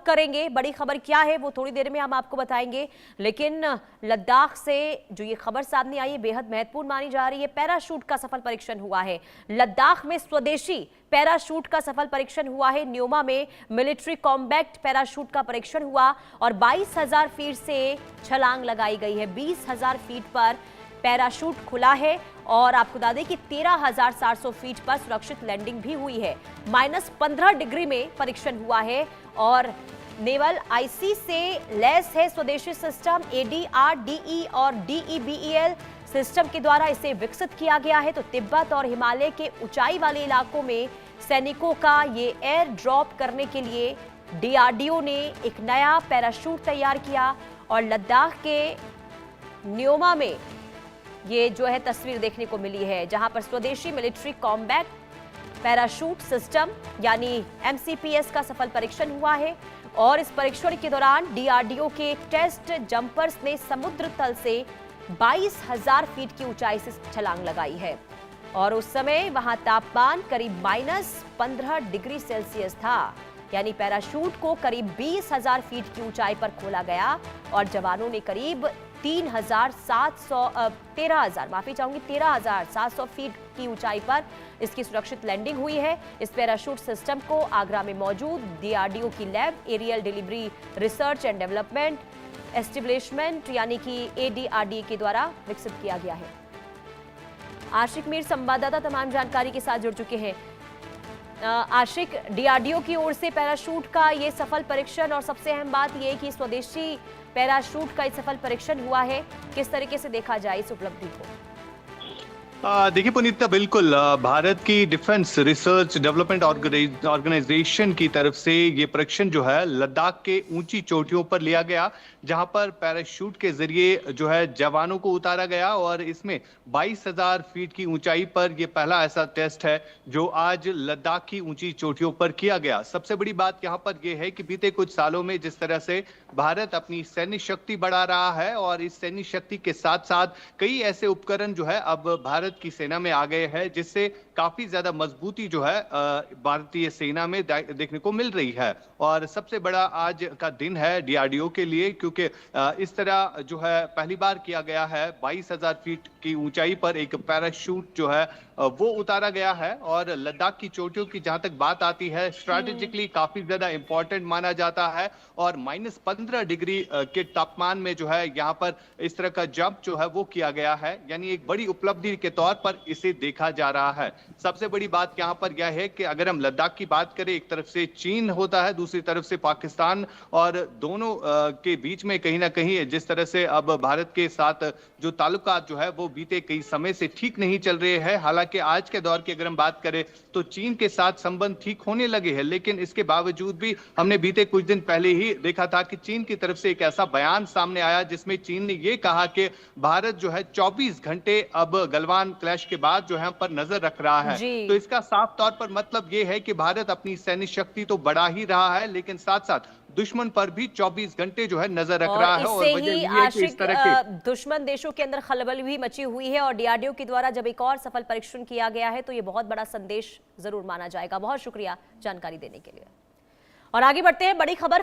करेंगे। बड़ी खबर क्या है वो थोड़ी देर में हम आपको बताएंगे, लेकिन लद्दाख से जो ये खबर सामने आई है बेहद महत्वपूर्ण मानी जा रही है। पैराशूट का सफल परीक्षण हुआ है लद्दाख में, स्वदेशी पैराशूट का सफल परीक्षण हुआ है। न्योमा में मिलिट्री कॉम्बैट पैराशूट का परीक्षण हुआ और 22,000 फीट से छलांग लगाई गई है। 20,000 फीट पर पैराशूट खुला है और आपको बता दें कि 13,400 फीट पर सुरक्षित लैंडिंग भी हुई है। -15 डिग्री में परीक्षण हुआ है और नेवल आईसी से लैस है स्वदेशी सिस्टम। ADRDE और DEBEL सिस्टम के द्वारा इसे विकसित किया गया है। तो तिब्बत और हिमालय के ऊंचाई वाले इलाकों में सैनिकों का ये एयर ड्रॉप करने के लिए DRDO ने एक नया पैराशूट तैयार किया और लद्दाख के न्योमा में ये जो है तस्वीर देखने को मिली है, जहां पर स्वदेशी मिलिट्री कॉम्बैट पैराशूट सिस्टम यानी MCPS का सफल परीक्षण हुआ है। और इस परीक्षण के दौरान DRDO के टेस्ट जंपर्स ने समुद्र तल से 22,000 फीट की ऊंचाई से छलांग लगाई है और उस समय वहां तापमान करीब -15 डिग्री सेल्सियस था। यानी पैराशूट को करीब 20,000 फीट की ऊंचाई पर खोला गया और जवानों ने करीब 13,700 फीट की ऊंचाई पर इसकी सुरक्षित लैंडिंग हुई है। इस पैराशूट सिस्टम को आगरा में मौजूद DRDO की lab aerial delivery research and development establishment यानी कि ADRDE के द्वारा विकसित किया गया है। आशिक मीर संवाददाता तमाम जानकारी के साथ जुड़ चुके हैं। आशिक, DRDO की ओर से पैराशूट का ये सफल परीक्षण और सबसे अहम बात यह कि स्वदेशी पैराशूट का सफल परीक्षण हुआ है, किस तरीके से देखा जाए इस उपलब्धि को? देखिए पुनीता, बिल्कुल भारत की डिफेंस रिसर्च डेवलपमेंट ऑर्गेनाइजेशन की तरफ से ये परीक्षण जो है लद्दाख के ऊंची चोटियों पर लिया गया, जहां पर पैराशूट के जरिए जो है जवानों को उतारा गया और इसमें 22,000 फीट की ऊंचाई पर ये पहला ऐसा टेस्ट है जो आज लद्दाख की ऊंची चोटियों पर किया गया। सबसे बड़ी बात यहाँ पर यह है कि बीते कुछ सालों में जिस तरह से भारत अपनी सैन्य शक्ति बढ़ा रहा है और इस सैन्य शक्ति के साथ साथ कई ऐसे उपकरण जो है अब भारत की सेना में आ गए हैं, जिससे काफी ज्यादा मजबूती जो है भारतीय सेना में देखने को मिल रही है। और सबसे बड़ा आज का दिन है DRDO के लिए, क्योंकि इस तरह जो है पहली बार किया गया है 22,000 फीट की ऊंचाई पर एक पैराशूट जो है वो उतारा गया है। और लद्दाख की चोटियों की जहां तक बात आती है, स्ट्रैटेजिकली काफी ज्यादा इंपॉर्टेंट माना जाता है और -15 डिग्री के तापमान में जो है यहाँ पर इस तरह का जंप जो है वो किया गया है, यानी एक बड़ी उपलब्धि के तौर पर इसे देखा जा रहा है। सबसे बड़ी बात यहाँ पर यह है कि अगर हम लद्दाख की बात करें, एक तरफ से चीन होता है, दूसरी तरफ से पाकिस्तान, और दोनों के बीच में कहीं ना कहीं जिस तरह से अब भारत के साथ जो ताल्लुकात जो है वो बीते कई समय से ठीक नहीं चल रहे हैं। हालांकि आज के दौर की अगर हम बात करें तो चीन के साथ संबंध ठीक होने लगे हैं, लेकिन इसके बावजूद भी हमने बीते कुछ दिन पहले ही देखा था कि चीन की तरफ से एक ऐसा बयान सामने आया जिसमें चीन ने यह कहा कि भारत जो है 24 घंटे अब गलवान क्लैश के बाद जो है पर नजर रख रहा है। तो इसका साफ तौर पर मतलब यह है कि भारत अपनी सैन्य शक्ति तो बढ़ा ही रहा है, लेकिन साथ साथ दुश्मन पर भी 24 घंटे जो है नजर रख रहा है। और वजह ये है कि इस तरह के दुश्मन देशों के अंदर खलबल भी मची हुई है और DRDO के द्वारा जब एक और सफल परीक्षण किया गया है तो ये बहुत बड़ा संदेश जरूर माना जाएगा। बहुत शुक्रिया जानकारी देने के लिए। और आगे बढ़ते हैं, बड़ी खबर।